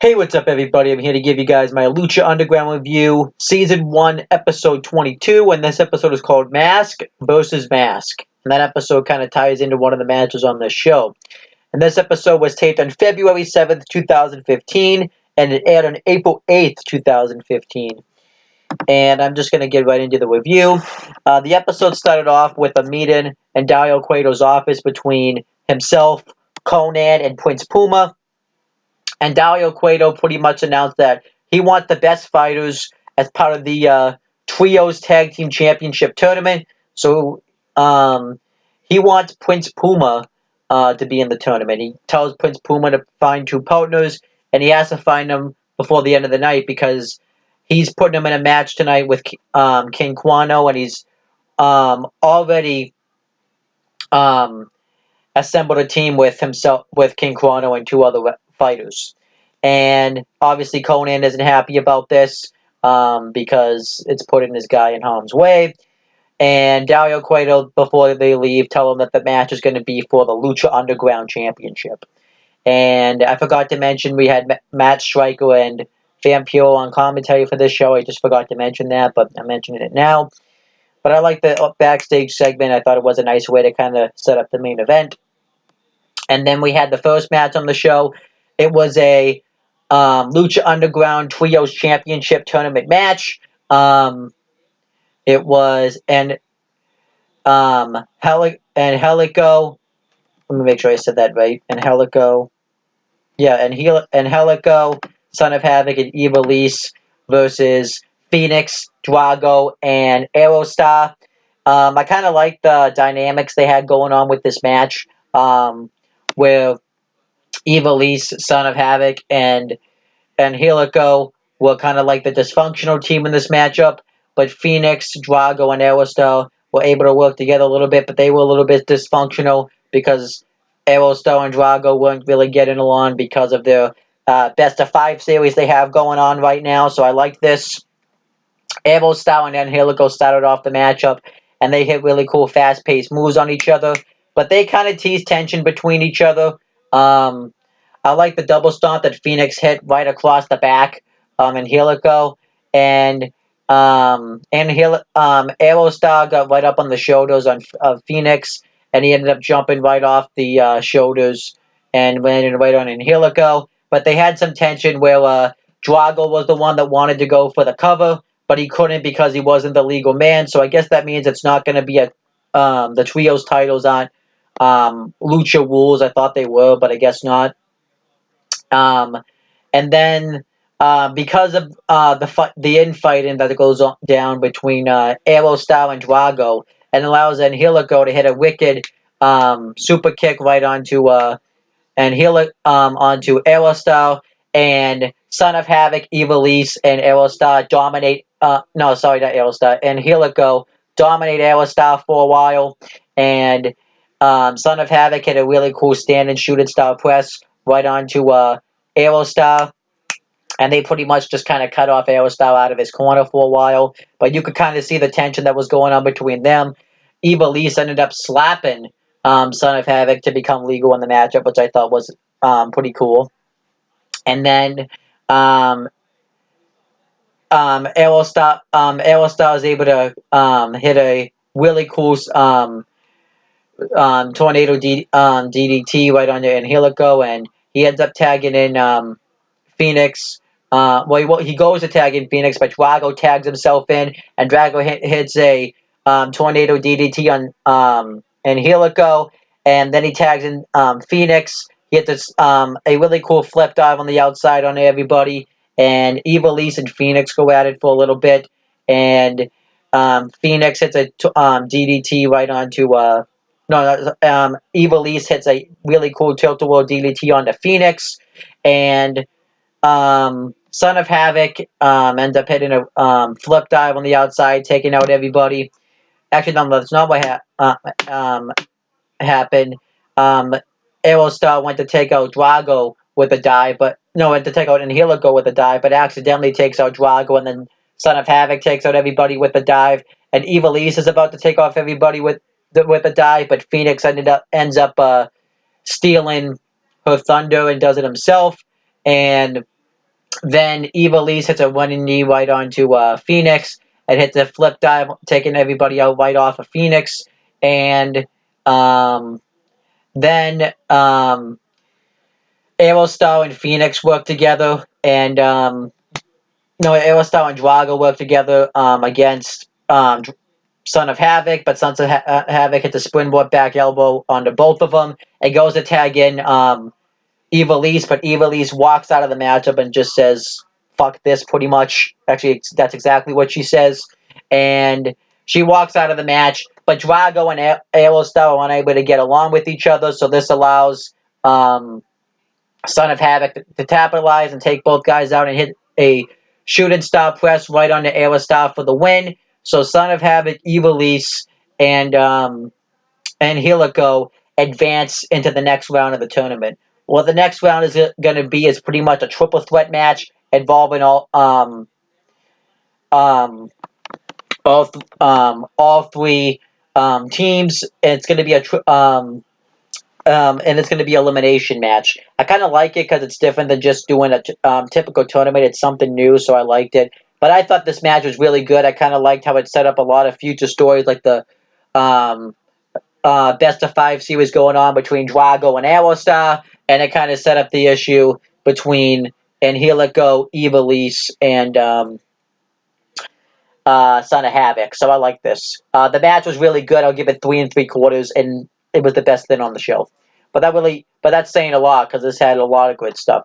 Hey, what's up, everybody? I'm here to give you guys my Lucha Underground review, Season 1, Episode 22, and this episode is called Mask versus Mask. And that episode kind of ties into one of the matches on this show. And this episode was taped on February 7th, 2015, and it aired on April 8th, 2015. And I'm just going to get right into the review. The episode started off with a meeting in Dario Cueto's office between himself, Conan, and Prince Puma. And Dario Cueto pretty much announced that he wants the best fighters as part of the Trios Tag Team Championship tournament. So he wants Prince Puma to be in the tournament. He tells Prince Puma to find two partners, and he has to find them before the end of the night because he's putting him in a match tonight with King Quano, and he's already assembled a team with himself, with King Quano and two other fighters. And obviously Conan isn't happy about this because it's putting this guy in harm's way. And Dario Cueto, before they leave, tell him that the match is going to be for the Lucha Underground Championship. And I forgot to mention we had Matt Stryker and Vampiro on commentary for this show. I just forgot to mention that, but I'm mentioning it now. But I like the backstage segment. I thought it was a nice way to kind of set up the main event. And then we had the first match on the show. It was a Lucha Underground Trios Championship tournament match. It was Helico. Let me make sure I said that right. And Helico, yeah, and Helico, Son of Havoc, and Evilise versus Phoenix, Drago, and Aerostar. I kind of like the dynamics they had going on with this match, where Evilise, Son of Havoc, and Helico were kind of like the dysfunctional team in this matchup, but Phoenix, Drago, and Aerostar were able to work together a little bit, but they were a little bit dysfunctional because Aerostar and Drago weren't really getting along because of their best of 5 series they have going on right now, so I like this. Aerostar and then Helico started off the matchup, and they hit really cool fast-paced moves on each other, but they kind of teased tension between each other. I like the double stomp that Phoenix hit right across the back, in Helico, and Aerostar got right up on the shoulders of Phoenix, and he ended up jumping right off the shoulders and landing right on in Helico. But they had some tension where Drago was the one that wanted to go for the cover, but he couldn't because he wasn't the legal man. So I guess that means it's not going to be the trios titles on Lucha rules. I thought they were, but I guess not. And then because of the infighting that goes down between Aerostar and Drago, and allows Angelico to hit a wicked super kick right onto onto Aerostar, and Son of Havoc, Evilise, and Aerostar dominate. No, sorry, not Aerostar. Angelico dominate Aerostar for a while, and Son of Havoc hit a really cool stand and shoot it style press right onto Aerostar, and they pretty much just kind of cut off Aerostar out of his corner for a while. But you could kind of see the tension that was going on between them. Evilise ended up slapping Son of Havoc to become legal in the matchup, which I thought was pretty cool. And then Aerostar was able to hit a really cool tornado DDT right under Angelico, and he ends up tagging in Phoenix. He goes to tag in Phoenix, but Drago tags himself in, and Drago hits a tornado DDT on Angelico, and then he tags in Phoenix. He hits a really cool flip dive on the outside on everybody, and Evilise and Phoenix go at it for a little bit, and Phoenix hits a DDT right onto Evilise hits a really cool tilt-a-whirl DDT onto Phoenix, and Son of Havoc ends up hitting a flip dive on the outside, taking out everybody. Actually, no, that's not what happened. Aerostar went to take out Drago with a dive, went to take out Angelico with a dive, but accidentally takes out Drago, and then Son of Havoc takes out everybody with a dive, and Evilise is about to take off everybody with a dive, but Phoenix ends up stealing her thunder and does it himself, and Then Evilise hits a running knee right onto Phoenix and hits a flip dive, taking everybody out right off of Phoenix. And then Aerostar and Phoenix work together, and Aerostar and Drago work together against Son of Havoc, but Son of Havoc hits a springboard back elbow onto both of them. It goes to tag in Evilise, but Evilise walks out of the matchup and just says, fuck this, pretty much. Actually, that's exactly what she says. And she walks out of the match, but Drago and Aerostar are unable to get along with each other, so this allows Son of Havoc to capitalize and take both guys out and hit a shooting star press right onto Aerostar for the win. So Son of Havoc, Evilise, and Helico advance into the next round of the tournament. What the next round is going to be is pretty much a triple threat match involving all three teams. And it's going to be and it's going to be an elimination match. I kind of like it because it's different than just doing a typical tournament. It's something new, so I liked it. But I thought this match was really good. I kind of liked how it set up a lot of future stories, like the best of 5 series going on between Drago and Aerostar, and it kind of set up the issue between Angelico, Evilise, and Son of Havoc. So I like this. The match was really good. I'll give it 3 3/4, and it was the best thing on the show. But that's saying a lot because this had a lot of great stuff.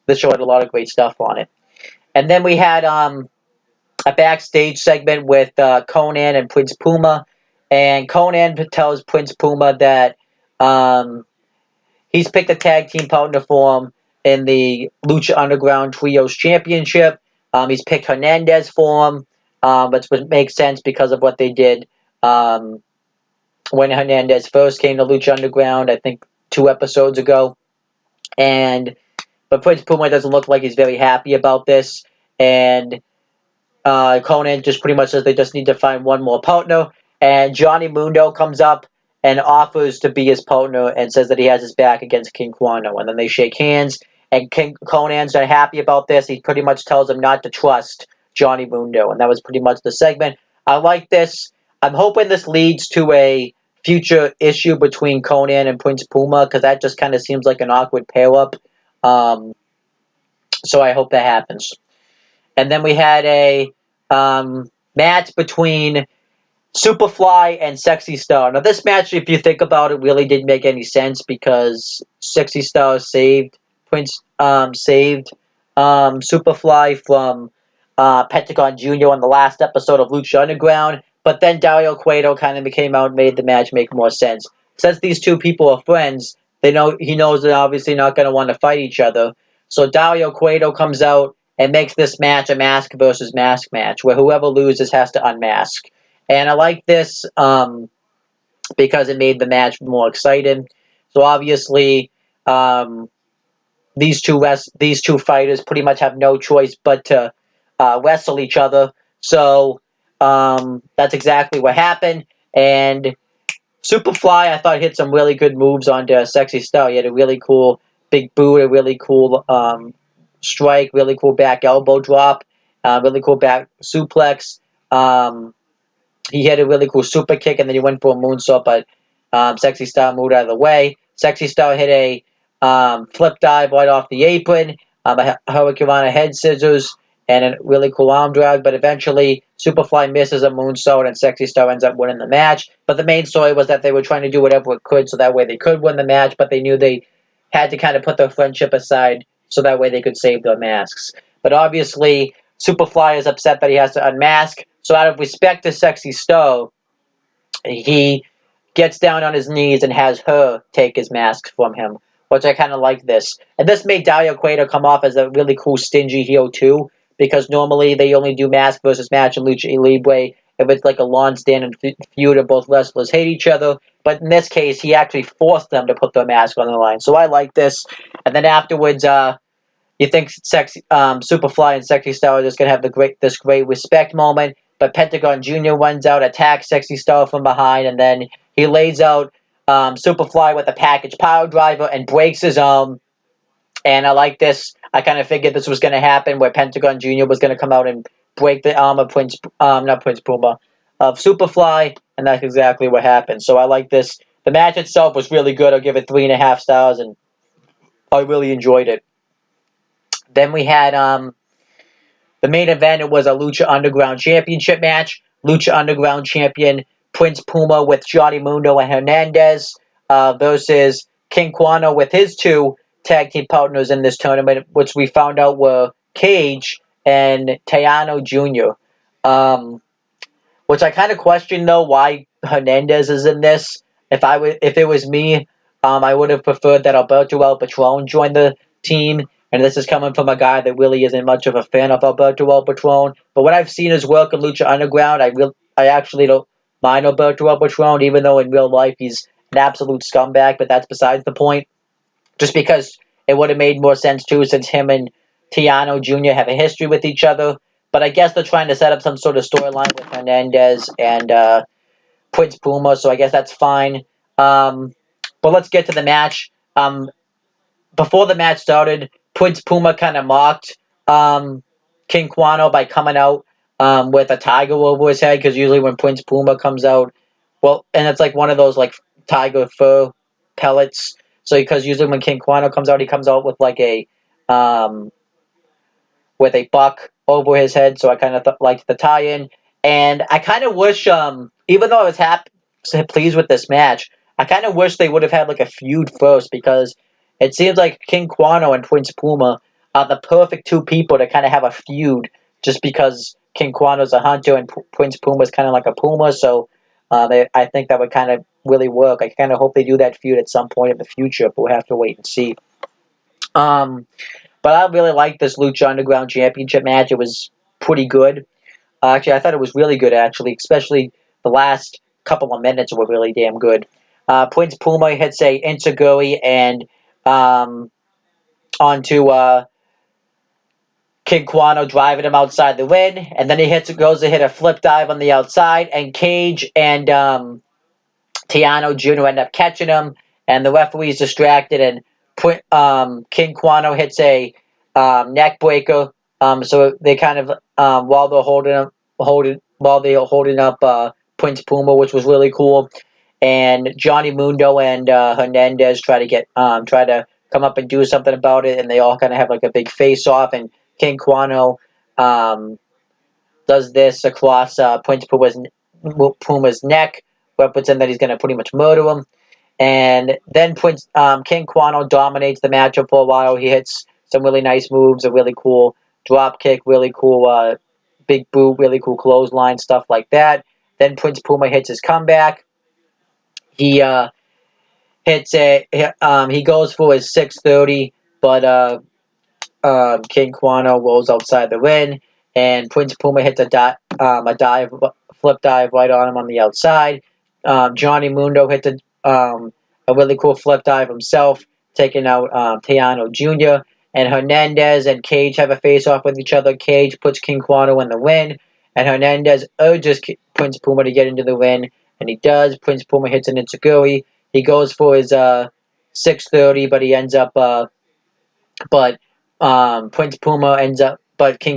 This show had a lot of great stuff on it. And then we had a backstage segment with Conan and Prince Puma. And Conan tells Prince Puma that he's picked a tag team partner for him in the Lucha Underground Trios Championship. He's picked Hernandez for him, which makes sense because of what they did when Hernandez first came to Lucha Underground, I think 2 episodes ago. But Prince Puma doesn't look like he's very happy about this. And Conan just pretty much says they just need to find one more partner. And Johnny Mundo comes up and offers to be his partner and says that he has his back against King Quano. And then they shake hands. And Conan's not happy about this. He pretty much tells him not to trust Johnny Mundo. And that was pretty much the segment. I like this. I'm hoping this leads to a future issue between Conan and Prince Puma, because that just kind of seems like an awkward pair-up. So I hope that happens. And then we had a match between Superfly and Sexy Star. Now, this match, if you think about it, really didn't make any sense because Sexy Star saved Superfly from Pentagon Jr. on the last episode of Lucha Underground. But then Dario Cueto kind of came out and made the match make more sense. Since these two people are friends, he knows they're obviously not going to want to fight each other. So Dario Cueto comes out and makes this match a mask versus mask match, where whoever loses has to unmask. And I like this because it made the match more exciting. So obviously, these two fighters pretty much have no choice but to wrestle each other. So that's exactly what happened. And Superfly, I thought, hit some really good moves onto Sexy Star. He had a really cool big boot, a really cool strike, really cool back elbow drop, really cool back suplex. He had a really cool super kick, and then he went for a moonsault, but Sexy Star moved out of the way. Sexy Star hit a flip dive right off the apron, a Hurricanrana head scissors, and a really cool arm drag, but eventually Superfly misses a moonsault and Sexy Star ends up winning the match. But the main story was that they were trying to do whatever it could so that way they could win the match, but they knew they had to kind of put their friendship aside so that way they could save their masks. But obviously, Superfly is upset that he has to unmask, so out of respect to Sexy Star, he gets down on his knees and has her take his mask from him, which I kind of like this. And this made Dario Cueto come off as a really cool stingy heel too, because normally they only do mask versus match in Lucha Libre if it's like a long-standing feud and both wrestlers hate each other. But in this case, he actually forced them to put their mask on the line. So I like this. And then afterwards, you think Superfly and Sexy Star are just going to have this great respect moment. But Pentagon Jr. runs out, attacks Sexy Star from behind, and then he lays out Superfly with a package power driver and breaks his arm. And I like this. I kind of figured this was going to happen, where Pentagon Jr. was going to come out and break the arm of not Prince Puma, of Superfly, and that's exactly what happened. So I like this. The match itself was really good. I'll give it 3.5 stars, and I really enjoyed it. Then we had the main event. It was a Lucha Underground Championship match. Lucha Underground Champion Prince Puma with Johnny Mundo and Hernandez versus King Quano with his two tag team partners in this tournament, which we found out were Cage and Tejano Jr. Which I kind of question though why Hernandez is in this. If it was me, I would have preferred that Alberto El Patron join the team. And this is coming from a guy that really isn't much of a fan of Alberto El Patron. But when I've seen his work in Lucha Underground, I actually don't mind Alberto El Patron, even though in real life he's an absolute scumbag. But that's besides the point. Just because it would have made more sense too, since him and Tiano Jr. have a history with each other. But I guess they're trying to set up some sort of storyline with Hernandez and Prince Puma, so I guess that's fine. But let's get to the match. Before the match started, Prince Puma kind of mocked King Quano by coming out with a tiger over his head, because usually when Prince Puma comes out, well, and it's like one of those like tiger fur pellets. So because usually when King Quano comes out, he comes out um, with a buck over his head. So I kind of liked the tie-in, and I kind of wish, even though I was pleased with this match, I kind of wish they would have had like a feud first, because it seems like King Quano and Prince Puma are the perfect two people to kind of have a feud, just because King Quano's a hunter and Prince Puma's kind of like a puma. So I think that would kind of really work. I kind of hope they do that feud at some point in the future, but we'll have to wait and see. But I really liked this Lucha Underground Championship match. It was pretty good. Actually, I thought it was really good, actually, especially the last couple of minutes were really damn good. Prince Puma hits a Insiguri and onto King Quano, driving him outside the ring, and then goes to hit a flip dive on the outside, and Cage and Tiano Jr. end up catching him, and the referee's distracted, and King Quano hits a neck breaker. So they kind of while they're holding up Prince Puma, which was really cool, and Johnny Mundo and Hernandez try to come up and do something about it, and they all kind of have like a big face off, and King Quano does this across Prince Puma's neck, representing that he's going to pretty much murder him. And then King Quano dominates the matchup for a while. He hits some really nice moves, a really cool drop kick, really cool big boot, really cool clothesline, stuff like that. Then Prince Puma hits his comeback. He he goes for his 630, but King Quano rolls outside the ring, and Prince Puma hits a flip dive right on him on the outside. Johnny Mundo hits a really cool flip dive himself, taking out Tejano Jr. And Hernandez and Cage have a face-off with each other. Cage puts King Quano in the win, and Hernandez urges Prince Puma to get into the win, and he does. Prince Puma hits an Insiguri. He goes for his 630, but he ends up but King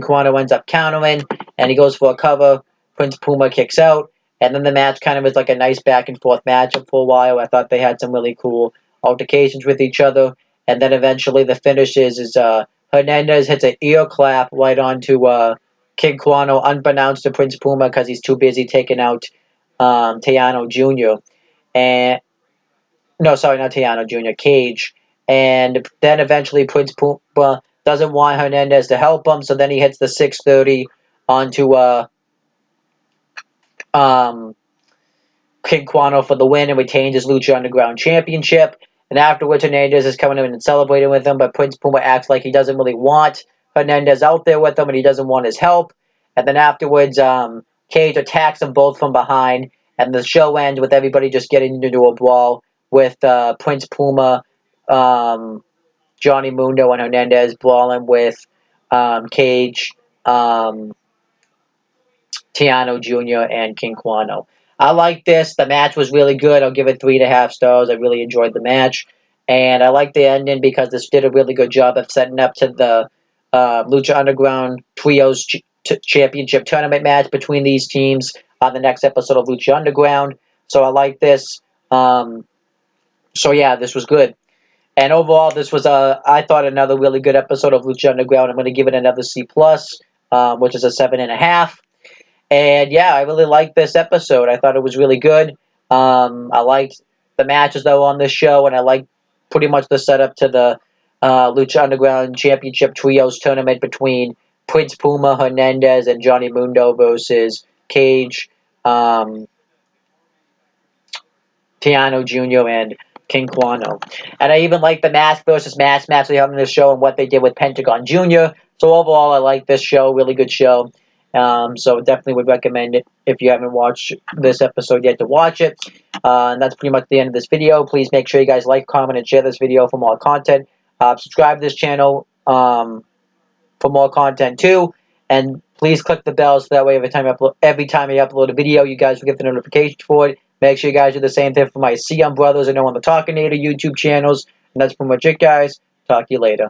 Quano ends up countering, and he goes for a cover. Prince Puma kicks out, and then the match kind of was like a nice back and forth matchup for a while. I thought they had some really cool altercations with each other, and then eventually the finish is Hernandez hits an ear clap right onto King Quano, unbeknownst to Prince Puma, because he's too busy taking out Tejano Jr. and no, sorry, not Tejano Jr. Cage. And then eventually Prince Puma doesn't want Hernandez to help him, so then he hits the 630 onto King Quano for the win and retains his Lucha Underground Championship. And afterwards, Hernandez is coming in and celebrating with him, but Prince Puma acts like he doesn't really want Hernandez out there with him, and he doesn't want his help. And then afterwards, Cage attacks them both from behind, and the show ends with everybody just getting into a brawl with Prince Puma, Johnny Mundo, and Hernandez brawling with Cage, Tiano Jr., and King Quano. I like this. The match was really good. I'll give it 3.5 stars. I really enjoyed the match. And I like the ending because this did a really good job of setting up to the Lucha Underground Trios Championship Tournament match between these teams on the next episode of Lucha Underground. So I like this. So yeah, this was good. And overall, this was I thought another really good episode of Lucha Underground. I'm going to give it another C+, which is a 7.5. And yeah, I really liked this episode. I thought it was really good. I liked the matches that were on this show, and I liked pretty much the setup to the Lucha Underground Championship Trios tournament between Prince Puma, Hernandez, and Johnny Mundo versus Cage, Piano Jr., and King Quano. And I even like the mask versus mask match they have on this show and what they did with Pentagon Jr. So overall, I like this show. Really good show. So definitely would recommend it if you haven't watched this episode yet to watch it. And that's pretty much the end of this video. Please make sure you guys like, comment, and share this video for more content. Subscribe to this channel for more content too. And please click the bell so that way every time I upload a video, you guys will get the notification for it. Make sure you guys do the same thing for my CM Brothers and No One But Talking Native YouTube channels. And that's pretty much it, guys. Talk to you later.